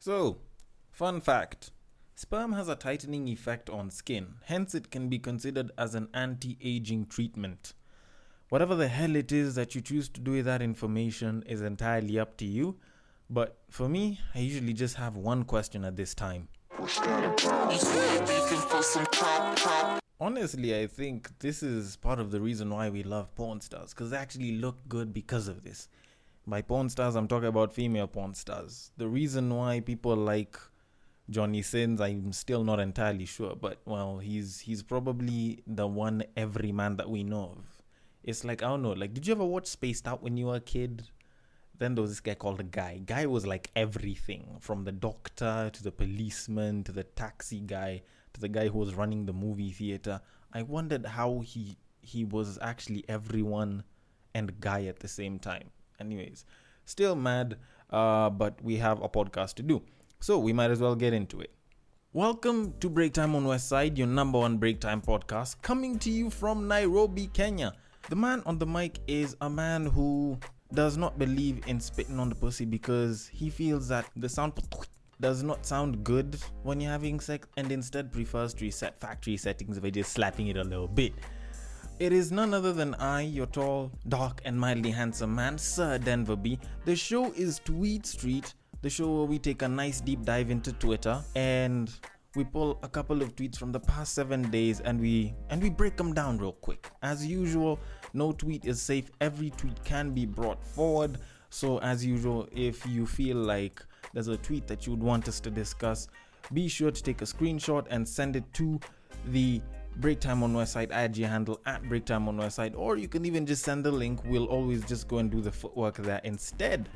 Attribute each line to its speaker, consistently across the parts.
Speaker 1: So, fun fact. Sperm has a tightening effect on skin, hence it can be considered as an anti-aging treatment. Whatever the hell it is that you choose to do with that information is entirely up to you, but for me, I usually just have one question at this time. Honestly, I think this is part of the reason why we love porn stars, because they actually look good because of this. By porn stars, I'm talking about female porn stars. The reason why people like Johnny Sins, I'm still not entirely sure, but well, he's probably the one every man that we know of. It's like, I don't know, like, did you ever watch Spaced Out when you were a kid? Then there was this guy called the Guy. Guy was like everything, from the doctor to the policeman to the taxi guy to the guy who was running the movie theater. I wondered how he was actually everyone and Guy at the same time. Anyways, still mad, but we have a podcast to do, so we might as well get into it. Welcome to Break Time on West Side, your number one break time podcast, coming to you from Nairobi, Kenya. The man on the mic is a man who does not believe in spitting on the pussy because he feels that the sound does not sound good when you're having sex, and instead prefers to reset factory settings by just slapping it a little bit. It is none other than I, your tall, dark, and mildly handsome man, Sir Denver B. The show is Tweetstreet, the show where we take a nice deep dive into Twitter and we pull a couple of tweets from the past 7 days and we break them down real quick. As usual, no tweet is safe. Every tweet can be brought forward. So as usual, if you feel like there's a tweet that you would want us to discuss, be sure to take a screenshot and send it to the Breaktime on Westside IG handle at Breaktime on Westside, or you can even just send the link. We'll always just go and do the footwork there instead.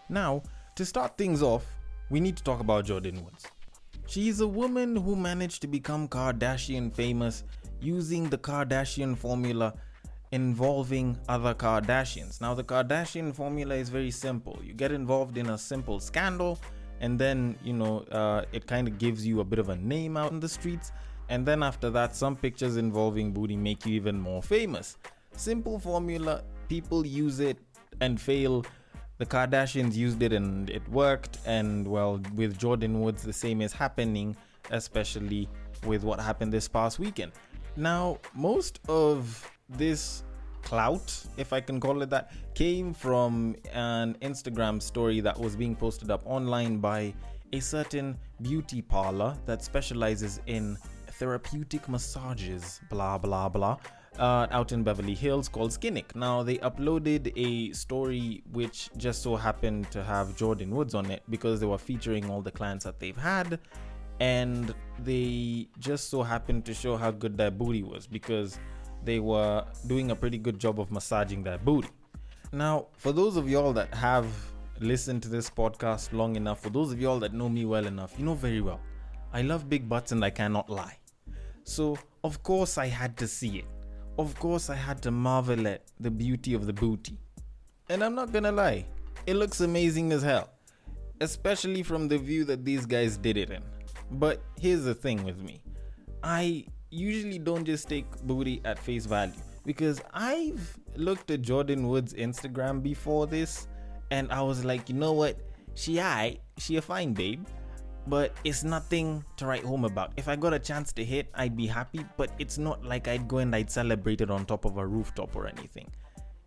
Speaker 1: Now, to start things off, we need to talk about Jordyn Woods. She's a woman who managed to become Kardashian famous using the Kardashian formula involving other Kardashians. Now, the Kardashian formula is very simple. You get involved in a simple scandal, and then, it kind of gives you a bit of a name out in the streets. And then after that, some pictures involving booty make you even more famous. Simple formula, people use it and fail. The Kardashians used it and it worked. And well, with Jordyn Woods, the same is happening, especially with what happened this past weekend. Now, most of this clout, if I can call it that, came from an Instagram story that was being posted up online by a certain beauty parlor that specializes in therapeutic massages, blah blah blah, out in Beverly Hills, called Skinnick. Now, they uploaded a story which just so happened to have Jordyn Woods on it because they were featuring all the clients that they've had, and they just so happened to show how good their booty was because they were doing a pretty good job of massaging their booty. Now, for those of y'all that have listened to this podcast long enough, for those of y'all that know me well enough, you know very well, I love big butts and I cannot lie. So, of course I had to see it. Of course I had to marvel at the beauty of the booty. And I'm not gonna lie, it looks amazing as hell. Especially from the view that these guys did it in. But here's the thing with me. I usually don't just take booty at face value, because I've looked at Jordyn Woods' Instagram before this and I was like, you know what? She a fine babe, but it's nothing to write home about. If I got a chance to hit, I'd be happy, but it's not like I'd go and I'd celebrate it on top of a rooftop or anything.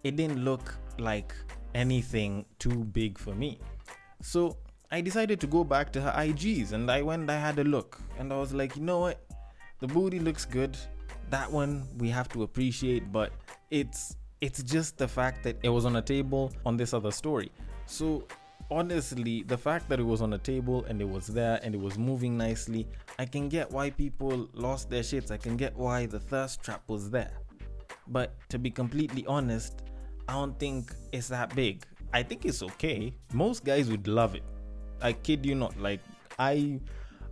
Speaker 1: It didn't look like anything too big for me. So I decided to go back to her IGs and I had a look and I was like, you know what? The booty looks good. That one we have to appreciate, but it's just the fact that it was on a table on this other story. So honestly, the fact that it was on a table and it was there and it was moving nicely, I can get why people lost their shits. I can get why the thirst trap was there. But to be completely honest, I don't think it's that big. I think it's okay. Most guys would love it. I kid you not. Like, I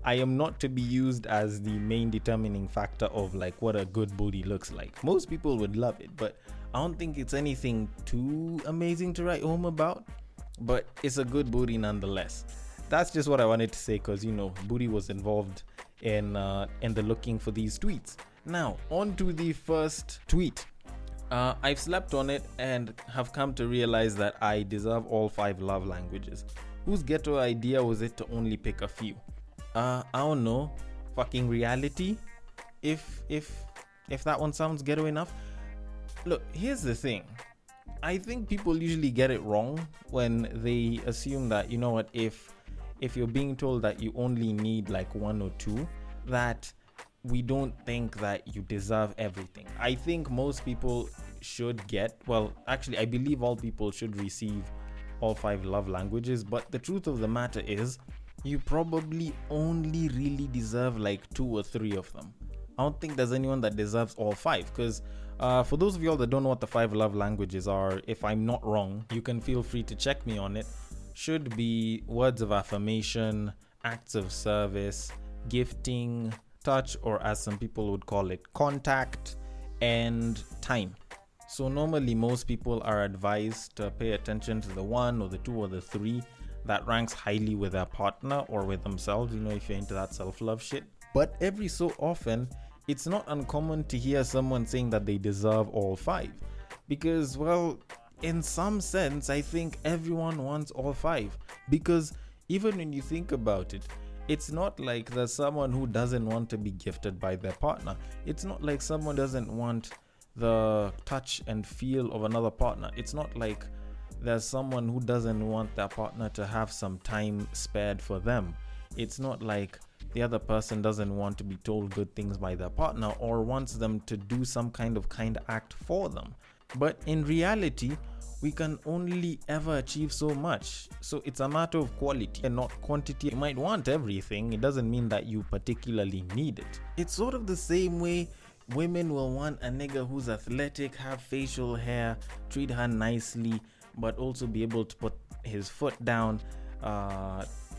Speaker 1: am not to be used as the main determining factor of like what a good booty looks like. Most people would love it, but I don't think it's anything too amazing to write home about. But it's a good booty nonetheless. That's just what I wanted to say because, booty was involved in the looking for these tweets. Now, on to the first tweet. I've slept on it and have come to realize that I deserve all 5 love languages. Whose ghetto idea was it to only pick a few? I don't know. Fucking reality. If that one sounds ghetto enough. Look, here's the thing. I think people usually get it wrong when they assume that, you know what, if you're being told that you only need like one or two, that we don't think that you deserve everything. I think most people should get, well, actually, I believe all people should receive all 5 love languages, but the truth of the matter is, you probably only really deserve like 2 or 3 of them. I don't think there's anyone that deserves all 5, because for those of y'all that don't know what the 5 love languages are, if I'm not wrong, you can feel free to check me on it. Should be words of affirmation, acts of service, gifting, touch, or as some people would call it, contact, and time. So normally most people are advised to pay attention to the 1 or the 2 or the 3 that ranks highly with their partner or with themselves, you know, if you're into that self-love shit. But every so often, it's not uncommon to hear someone saying that they deserve all 5. Because, well, in some sense, I think everyone wants all 5. Because even when you think about it, it's not like there's someone who doesn't want to be gifted by their partner. It's not like someone doesn't want the touch and feel of another partner. It's not like there's someone who doesn't want their partner to have some time spared for them. It's not like the other person doesn't want to be told good things by their partner or wants them to do some kind act for them. But in reality, we can only ever achieve so much. So it's a matter of quality and not quantity. You might want everything. It doesn't mean that you particularly need it. It's sort of the same way women will want a nigga who's athletic, have facial hair, treat her nicely, but also be able to put his foot down,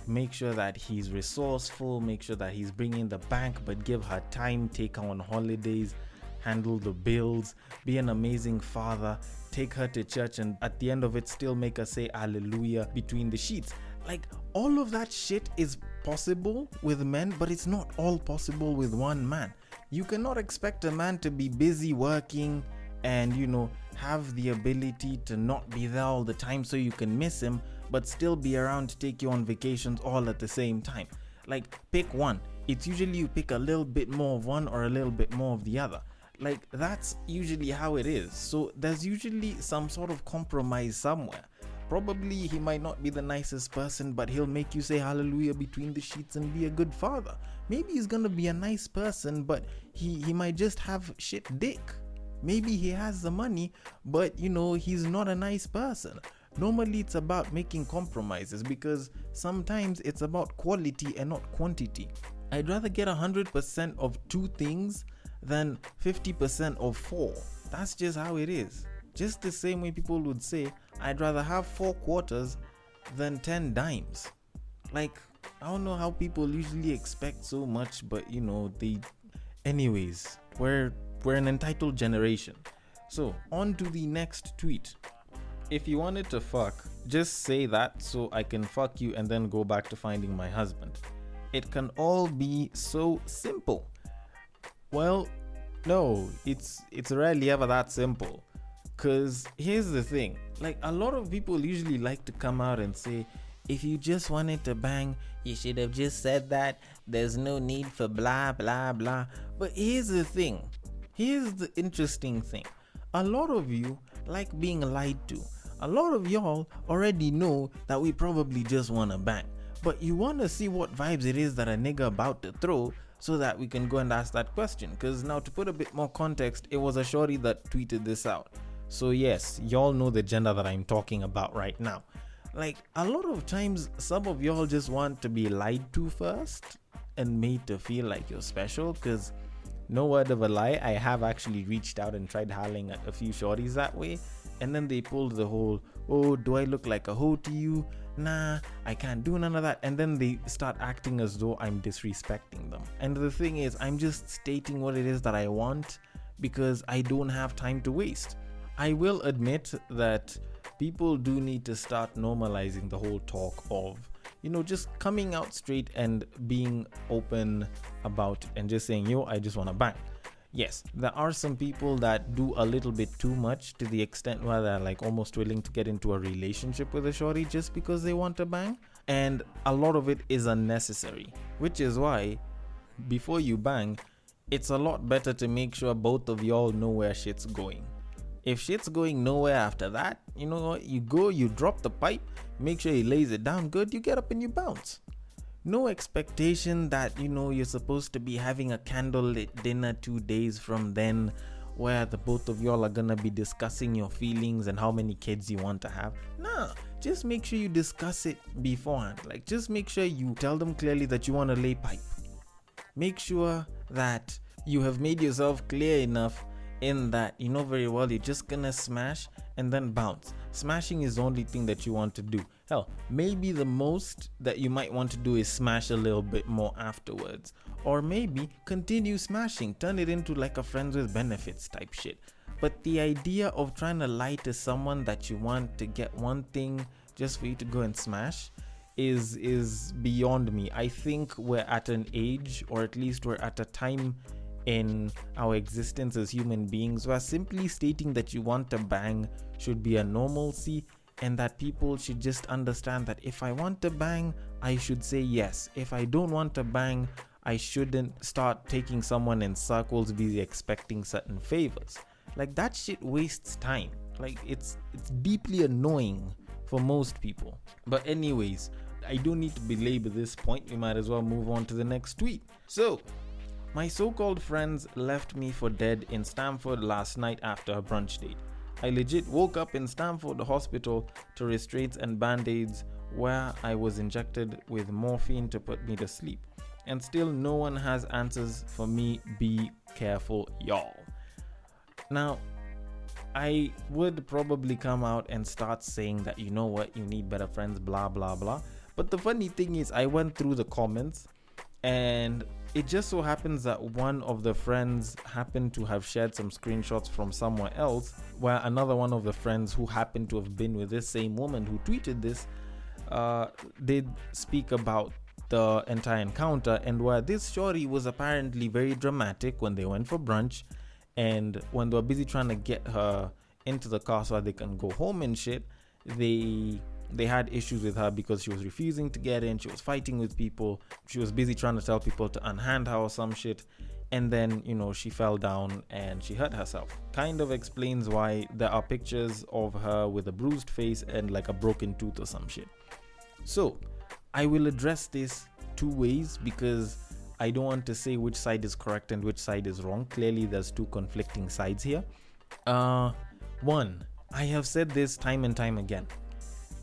Speaker 1: make sure that he's resourceful, make sure that he's bringing the bank, but give her time, take her on holidays, handle the bills, be an amazing father, take her to church, and at the end of it still make her say hallelujah between the sheets. Like, all of that shit is possible with men, but it's not all possible with one man. You cannot expect a man to be busy working and, you know, have the ability to not be there all the time so you can miss him, but still be around to take you on vacations all at the same time. Like, pick one. It's usually you pick a little bit more of one or a little bit more of the other. Like, that's usually how it is. So there's usually some sort of compromise somewhere. Probably he might not be the nicest person, but he'll make you say hallelujah between the sheets and be a good father. Maybe he's gonna be a nice person, but he might just have shit dick. Maybe he has the money, but you know, he's not a nice person. Normally it's about making compromises, because sometimes it's about quality and not quantity. I'd rather get 100% of 2 things than 50% of 4. That's just how it is. Just the same way people would say, I'd rather have 4 quarters than 10 dimes. Like, I don't know how people usually expect so much, but you know, anyways, we're an entitled generation. So on to the next tweet. If you wanted to fuck, just say that so I can fuck you and then go back to finding my husband. It can all be so simple. Well, no, it's rarely ever that simple. Cause here's the thing, like, a lot of people usually like to come out and say, if you just wanted to bang, you should have just said that. There's no need for blah blah blah. But here's the thing. Here's the interesting thing. A lot of you like being lied to. A lot of y'all already know that we probably just wanna bang. But you wanna see what vibes it is that a nigga about to throw, so that we can go and ask that question. Cause now, to put a bit more context, it was a shorty that tweeted this out. So yes, y'all know the gender that I'm talking about right now. Like, a lot of times, some of y'all just want to be lied to first and made to feel like you're special. Cause no word of a lie, I have actually reached out and tried howling at a few shorties that way. And then they pulled the whole, oh, do I look like a hoe to you? Nah, I can't do none of that. And then they start acting as though I'm disrespecting them. And the thing is, I'm just stating what it is that I want, because I don't have time to waste. I will admit that people do need to start normalizing the whole talk of, you know, just coming out straight and being open about it and just saying, yo, I just want to bang. Yes, there are some people that do a little bit too much, to the extent where they're like almost willing to get into a relationship with a shorty just because they want to bang. And a lot of it is unnecessary, which is why before you bang, it's a lot better to make sure both of y'all know where shit's going. If shit's going nowhere after that, you know what? You go, you drop the pipe, make sure he lays it down good, you get up and you bounce. No expectation that, you're supposed to be having a candlelit dinner 2 days from then, where the both of y'all are gonna be discussing your feelings and how many kids you want to have. Nah, just make sure you discuss it beforehand. Like, just make sure you tell them clearly that you want to lay pipe. Make sure that you have made yourself clear enough in that you know very well you're just gonna smash and then bounce. Smashing is the only thing that you want to do. Hell, maybe the most that you might want to do is smash a little bit more afterwards, or maybe continue smashing, turn it into like a friends with benefits type shit. But the idea of trying to lie to someone that you want to get one thing just for you to go and smash is beyond me. I think we're at an age, or at least we're at a time in our existence as human beings where simply stating that you want to bang should be a normalcy, and that people should just understand that if I want to bang, I should say yes. If I don't want to bang, I shouldn't start taking someone in circles, be expecting certain favors. Like, that shit wastes time. Like, it's deeply annoying for most people. But anyways, I don't need to belabor this point. We might as well move on to the next tweet. So, my so-called friends left me for dead in Stamford last night after a brunch date. I legit woke up in Stamford hospital to restraints and band-aids, where I was injected with morphine to put me to sleep. And still no one has answers for me. Be careful, y'all. Now, I would probably come out and start saying that, you know what, you need better friends, blah, blah, blah. But the funny thing is, I went through the comments, and it just so happens that one of the friends happened to have shared some screenshots from somewhere else, where another one of the friends who happened to have been with this same woman who tweeted this did speak about the entire encounter, and where this shorty was apparently very dramatic when they went for brunch, and when they were busy trying to get her into the car so that they can go home and shit, they had issues with her because she was refusing to get in. She was fighting with people. She was busy trying to tell people to unhand her or some shit. And then, she fell down and she hurt herself. Kind of explains why there are pictures of her with a bruised face and like a broken tooth or some shit. So, I will address this two ways because I don't want to say which side is correct and which side is wrong. Clearly, there's two conflicting sides here. One, I have said this time and time again.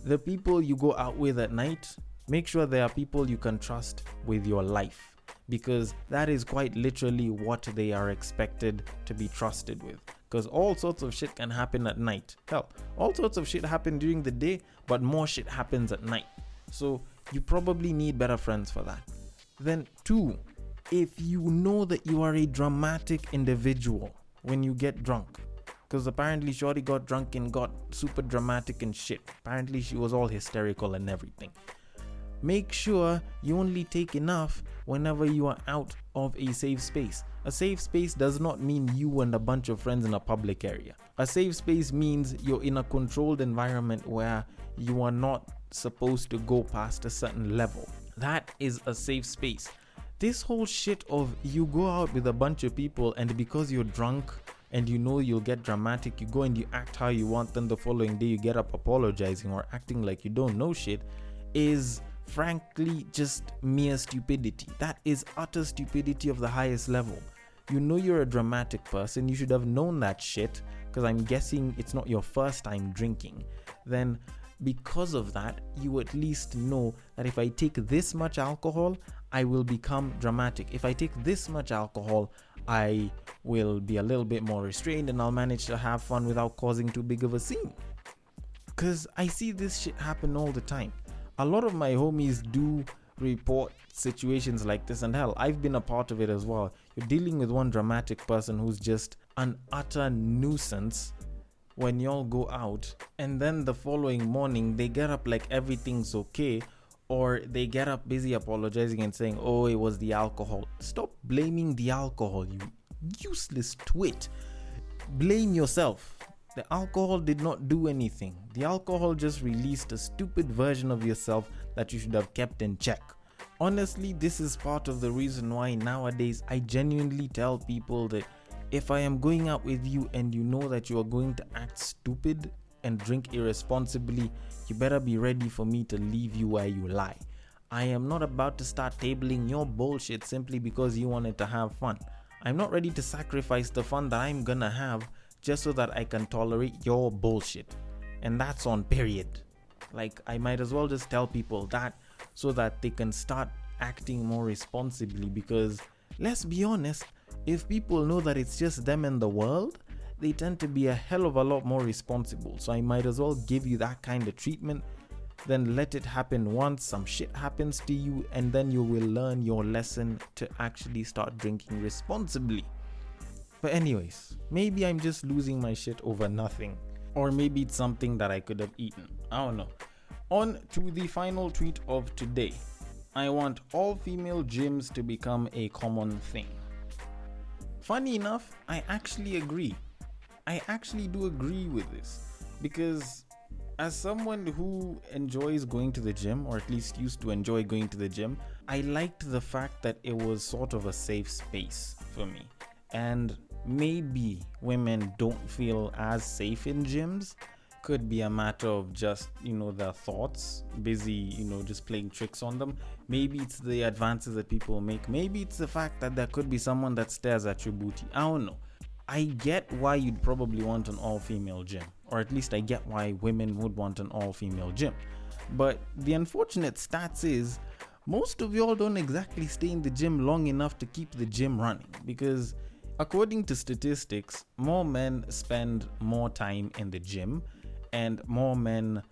Speaker 1: The people you go out with at night, make sure they are people you can trust with your life, because that is quite literally what they are expected to be trusted with. Because all sorts of shit can happen at night. Hell, all sorts of shit happen during the day, but more shit happens at night. So you probably need better friends for that. Then two, if you know that you are a dramatic individual when you get drunk, because apparently Shorty got drunk and got super dramatic and shit. Apparently she was all hysterical and everything. Make sure you only take enough whenever you are out of a safe space. A safe space does not mean you and a bunch of friends in a public area. A safe space means you're in a controlled environment where you are not supposed to go past a certain level. That is a safe space. This whole shit of you go out with a bunch of people and because you're drunk and you know you'll get dramatic, you go and you act how you want, then the following day you get up apologizing or acting like you don't know shit, is frankly just mere stupidity. That is utter stupidity of the highest level. You know you're a dramatic person, you should have known that shit, because I'm guessing it's not your first time drinking. Then because of that, you at least know that if I take this much alcohol, I will become dramatic. If I take this much alcohol, I will be a little bit more restrained and I'll manage to have fun without causing too big of a scene. Because I see this shit happen all the time. A lot of my homies do report situations like this, and hell, I've been a part of it as well. You're dealing with one dramatic person who's just an utter nuisance when y'all go out, and then the following morning they get up like everything's okay, or they get up busy apologizing and saying, oh, it was the alcohol. Stop blaming the alcohol, you useless twit. Blame yourself. The alcohol did not do anything. The alcohol just released a stupid version of yourself that you should have kept in check. Honestly, this is part of the reason why nowadays I genuinely tell people that if I am going out with you and you know that you are going to act stupid and drink irresponsibly, you better be ready for me to leave you where you lie. I am not about to start tabling your bullshit simply because you wanted to have fun. I'm not ready to sacrifice the fun that I'm gonna have just so that I can tolerate your bullshit. And that's on period. Like, I might as well just tell people that so that they can start acting more responsibly, because let's be honest, if people know that it's just them in the world, they tend to be a hell of a lot more responsible. So I might as well give you that kind of treatment, then let it happen once, some shit happens to you, and then you will learn your lesson to actually start drinking responsibly. But anyways, maybe I'm just losing my shit over nothing. Or maybe it's something that I could have eaten. I don't know. On to the final tweet of today. I want all female gyms to become a common thing. Funny enough, I actually agree. I actually do agree with this, because as someone who enjoys going to the gym, or at least used to enjoy going to the gym, I liked the fact that it was sort of a safe space for me. And maybe women don't feel as safe in gyms. Could be a matter of just, their thoughts, busy, just playing tricks on them. Maybe it's the advances that people make. Maybe it's the fact that there could be someone that stares at your booty. I don't know. I get why you'd probably want an all-female gym, or at least I get why women would want an all-female gym. But the unfortunate stats is, most of y'all don't exactly stay in the gym long enough to keep the gym running, because according to statistics, more men spend more time in the gym, and more men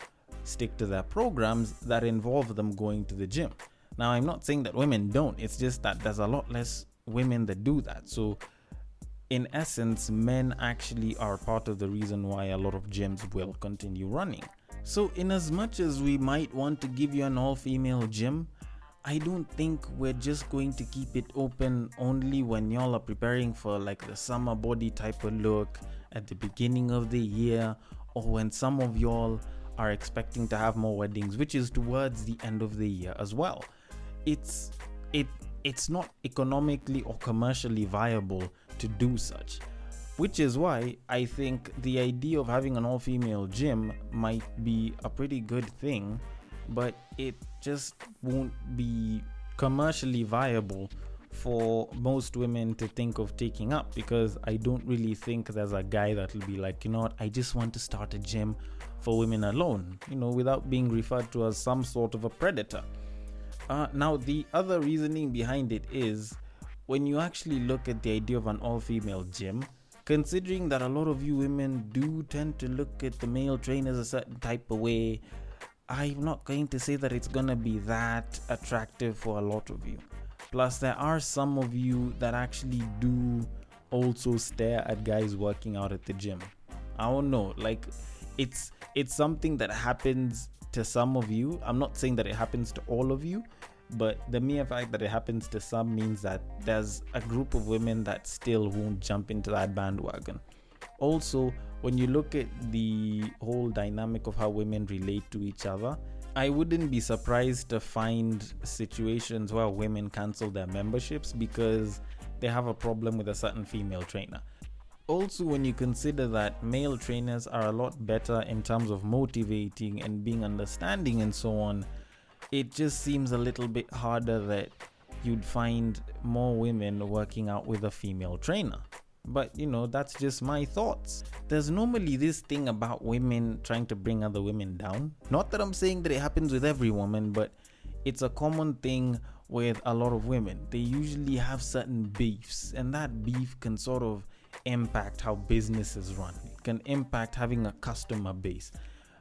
Speaker 1: stick to their programs that involve them going to the gym. Now, I'm not saying that women don't, it's just that there's a lot less women that do that. So in essence, men actually are part of the reason why a lot of gyms will continue running. So in as much as we might want to give you an all-female gym, I don't think we're just going to keep it open only when y'all are preparing for like the summer body type of look at the beginning of the year, or when some of y'all are expecting to have more weddings, which is towards the end of the year as well. It's not economically or commercially viable to do such, which is why I think the idea of having an all-female gym might be a pretty good thing, but it just won't be commercially viable for most women to think of taking up, because I don't really think there's a guy that'll be like, I just want to start a gym for women alone, without being referred to as some sort of a predator. Now, the other reasoning behind it is, when you actually look at the idea of an all-female gym, considering that a lot of you women do tend to look at the male trainers a certain type of way, I'm not going to say that it's gonna be that attractive for a lot of you. Plus, there are some of you that actually do also stare at guys working out at the gym. I don't know, like it's something that happens to some of you. I'm not saying that it happens to all of you, but the mere fact that it happens to some means that there's a group of women that still won't jump into that bandwagon. Also, when you look at the whole dynamic of how women relate to each other, I wouldn't be surprised to find situations where women cancel their memberships because they have a problem with a certain female trainer. Also, when you consider that male trainers are a lot better in terms of motivating and being understanding and so on, it just seems a little bit harder that you'd find more women working out with a female trainer. But that's just my thoughts. There's normally this thing about women trying to bring other women down. Not that I'm saying that it happens with every woman, but it's a common thing with a lot of women. They usually have certain beefs, and that beef can sort of impact how businesses run. It can impact having a customer base.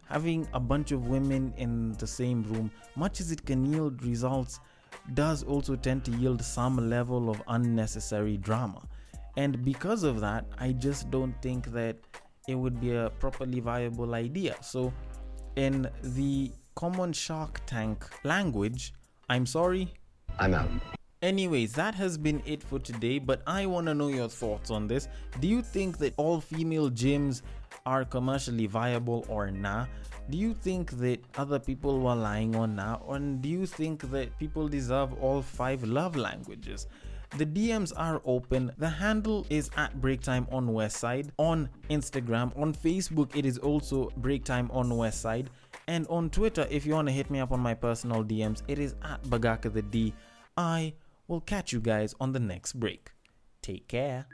Speaker 1: Having a bunch of women in the same room, much as it can yield results, does also tend to yield some level of unnecessary drama. And because of that, I just don't think that it would be a properly viable idea. So in the common Shark Tank language, I'm sorry,
Speaker 2: I'm out.
Speaker 1: Anyways, that has been it for today, but I want to know your thoughts on this. Do you think that all female gyms are commercially viable or nah? Do you think that other people were lying on nah? Or do you think that people deserve all 5 love languages? The DMs are open. The handle is at Breaktime on Westside on Instagram. On Facebook, it is also Breaktime on Westside. And on Twitter, if you want to hit me up on my personal DMs, it is at Bagaka the D. I will catch you guys on the next break. Take care.